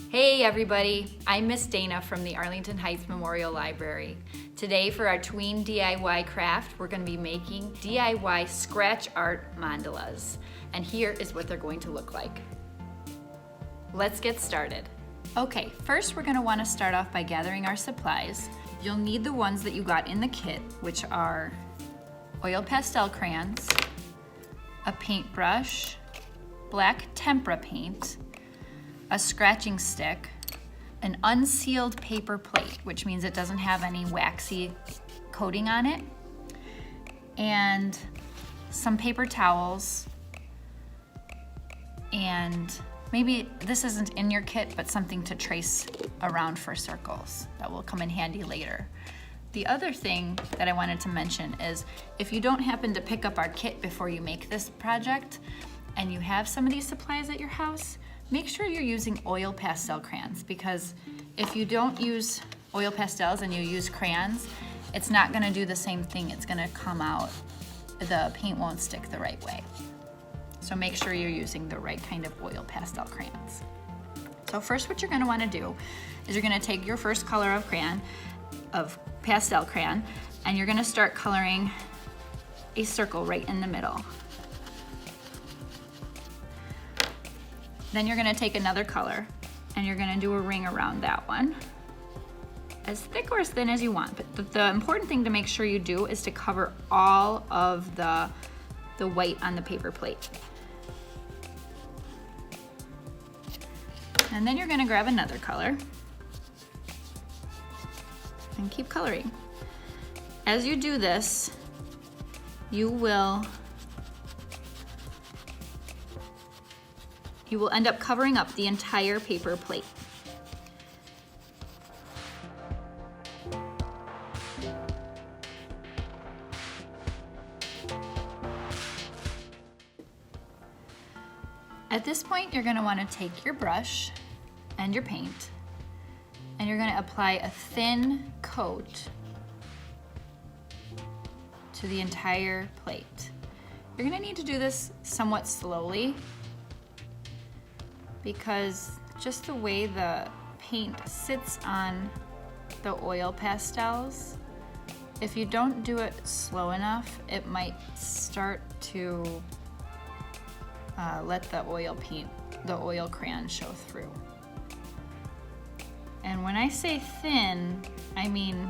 Hey everybody, I'm Miss Dana from the Arlington Heights Memorial Library. Today for our Tween DIY craft, we're going to be making DIY scratch art mandalas. And here is what they're going to look like. Let's get started. Okay, first we're going to want to start off by gathering our supplies. You'll need the ones that you got in the kit, which are oil pastel crayons, a paintbrush, black tempera paint, a scratching stick, an unsealed paper plate, which means it doesn't have any waxy coating on it, and some paper towels, and maybe this isn't in your kit, but something to trace around for circles. That will come in handy later. The other thing that I wanted to mention is if you don't happen to pick up our kit before you make this project and you have some of these supplies at your house, make sure you're using oil pastel crayons, because if you don't use oil pastels and you use crayons, it's not gonna do the same thing. It's gonna come out, the paint won't stick the right way. So make sure you're using the right kind of oil pastel crayons. So first what you're gonna wanna do is you're gonna take your first color of pastel crayon, and you're gonna start coloring a circle right in the middle. Then you're gonna take another color and you're gonna do a ring around that one. As thick or as thin as you want, but the important thing to make sure you do is to cover all of the white on the paper plate. And then you're gonna grab another color and keep coloring. As you do this, you will end up covering up the entire paper plate. At this point, you're gonna wanna take your brush and your paint, and you're gonna apply a thin coat to the entire plate. You're gonna need to do this somewhat slowly, because just the way the paint sits on the oil pastels, if you don't do it slow enough, it might start to let the oil crayon show through. And when I say thin, I mean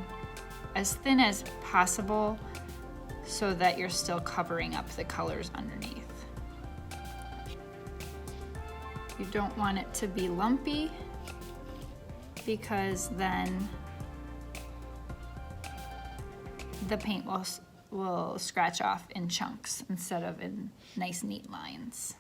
as thin as possible so that you're still covering up the colors underneath. You don't want it to be lumpy, because then the paint will scratch off in chunks instead of in nice neat lines.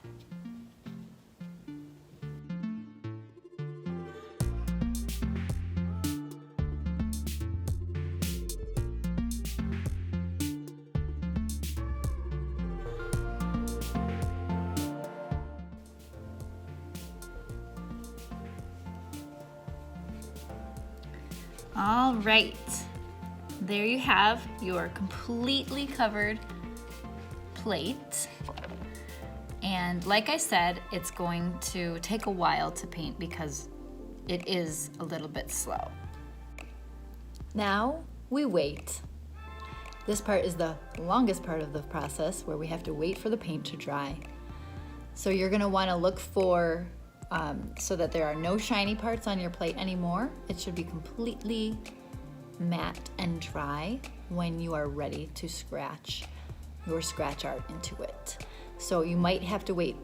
All right, there you have your completely covered plate. And like I said, it's going to take a while to paint because it is a little bit slow. Now we wait. This part is the longest part of the process, where we have to wait for the paint to dry. So you're gonna wanna look for so that there are no shiny parts on your plate anymore. It should be completely matte and dry when you are ready to scratch your scratch art into it. So you might have to wait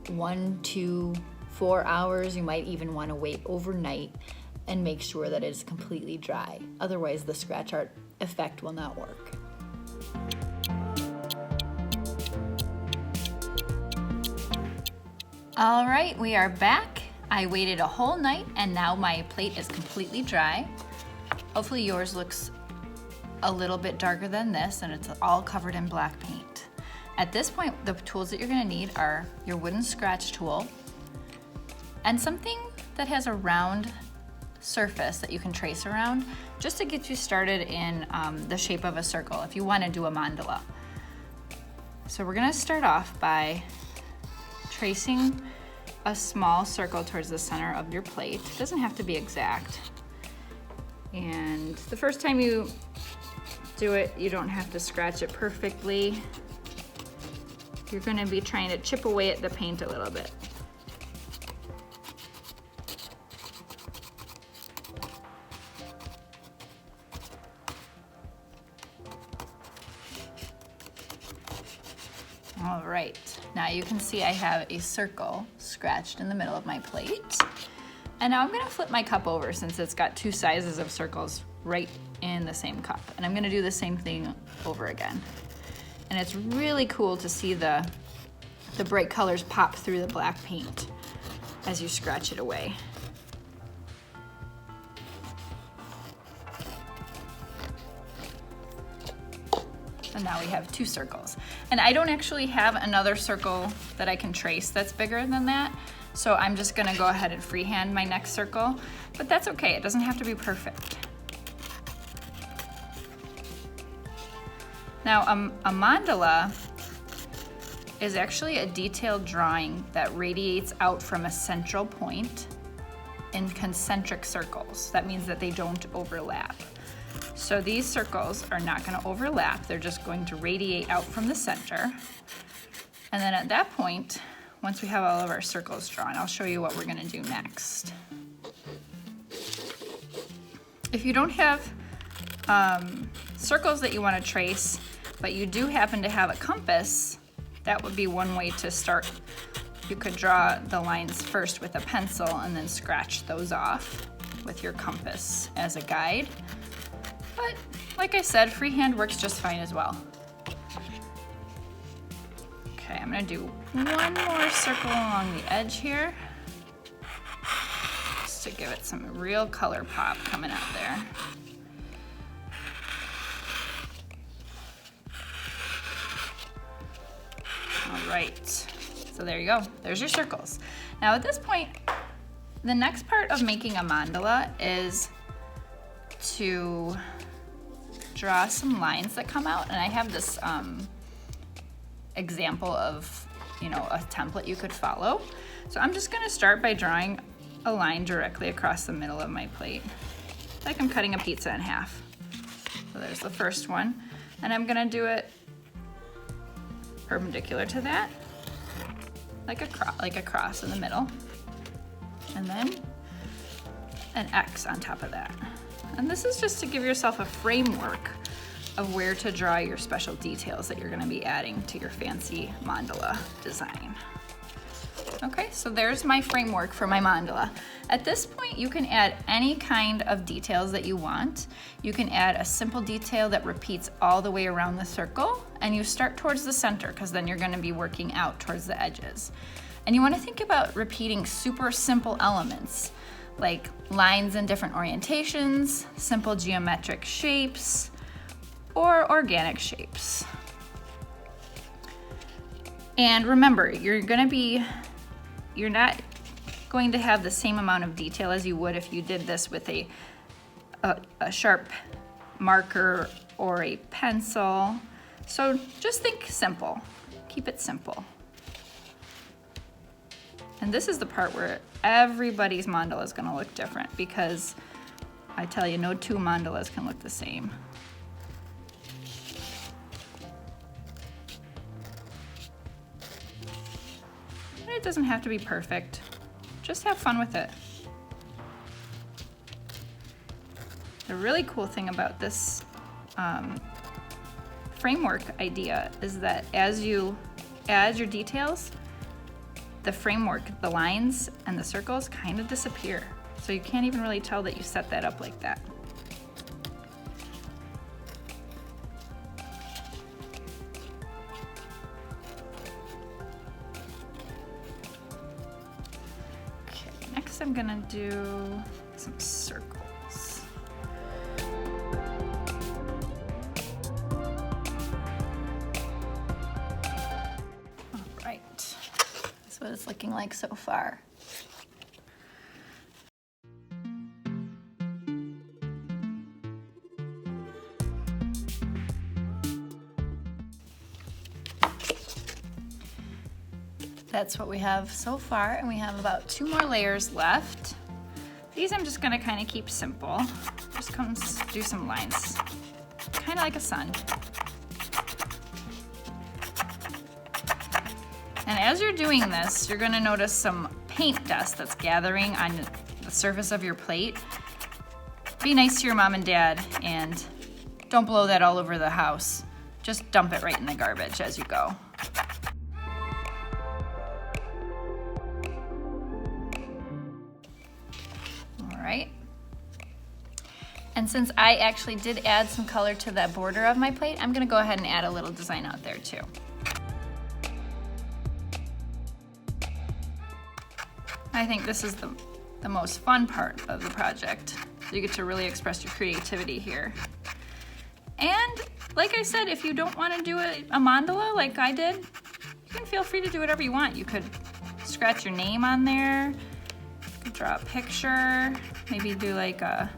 1 to 4 hours. You might even want to wait overnight and make sure that it is completely dry. Otherwise, the scratch art effect will not work. All right, we are back. I waited a whole night and now my plate is completely dry. Hopefully yours looks a little bit darker than this, and it's all covered in black paint. At this point, the tools that you're gonna need are your wooden scratch tool and something that has a round surface that you can trace around, just to get you started in the shape of a circle if you wanna do a mandala. So we're gonna start off by tracing a small circle towards the center of your plate. It doesn't have to be exact. And the first time you do it, you don't have to scratch it perfectly. You're going to be trying to chip away at the paint a little bit. All right, now you can see I have a circle scratched in the middle of my plate. And now I'm gonna flip my cup over since it's got two sizes of circles right in the same cup. And I'm gonna do the same thing over again. And it's really cool to see the bright colors pop through the black paint as you scratch it away. And now we have two circles. And I don't actually have another circle that I can trace that's bigger than that. So I'm just gonna go ahead and freehand my next circle, but that's okay, it doesn't have to be perfect. Now a mandala is actually a detailed drawing that radiates out from a central point in concentric circles. That means that they don't overlap. So these circles are not going to overlap, they're just going to radiate out from the center. And then at that point, once we have all of our circles drawn, I'll show you what we're going to do next. If you don't have circles that you want to trace, but you do happen to have a compass, that would be one way to start. You could draw the lines first with a pencil and then scratch those off with your compass as a guide. But like I said, freehand works just fine as well. Okay, I'm gonna do one more circle along the edge here, just to give it some real color pop coming out there. All right, so there you go, there's your circles. Now at this point, the next part of making a mandala is to draw some lines that come out, and I have this example of, a template you could follow. So I'm just gonna start by drawing a line directly across the middle of my plate, like I'm cutting a pizza in half. So there's the first one, and I'm gonna do it perpendicular to that, like a cross in the middle, and then an X on top of that. And this is just to give yourself a framework of where to draw your special details that you're going to be adding to your fancy mandala design. Okay, so there's my framework for my mandala. At this point, you can add any kind of details that you want. You can add a simple detail that repeats all the way around the circle, and you start towards the center because then you're going to be working out towards the edges. And you want to think about repeating super simple elements like lines in different orientations, simple geometric shapes, or organic shapes. And remember, you're not going to have the same amount of detail as you would if you did this with a sharp marker or a pencil. So just think simple, keep it simple. And this is the part where everybody's mandala is going to look different, because I tell you, no two mandalas can look the same. And it doesn't have to be perfect. Just have fun with it. The really cool thing about this framework idea is that as you add your details, the framework, the lines and the circles kind of disappear. So you can't even really tell that you set that up like that. Okay, next I'm gonna do some circles. All right. That's what it's looking like so far. That's what we have so far, and we have about 2 more layers left. These I'm just gonna kind of keep simple. Just come do some lines, kind of like a sun. And as you're doing this, you're gonna notice some paint dust that's gathering on the surface of your plate. Be nice to your mom and dad and don't blow that all over the house. Just dump it right in the garbage as you go. All right. And since I actually did add some color to the border of my plate, I'm gonna go ahead and add a little design out there too. I think this is the most fun part of the project. You get to really express your creativity here. And like I said, if you don't want to do a mandala like I did, you can feel free to do whatever you want. You could scratch your name on there, you could draw a picture, maybe do like a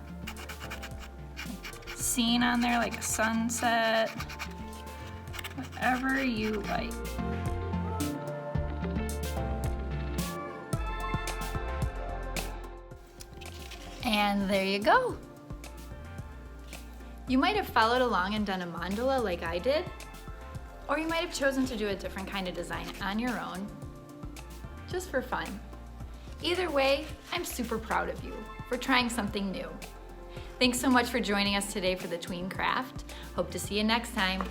scene on there, like a sunset, whatever you like. And there you go. You might have followed along and done a mandala like I did, or you might have chosen to do a different kind of design on your own, just for fun. Either way, I'm super proud of you for trying something new. Thanks so much for joining us today for the Tween Craft. Hope to see you next time.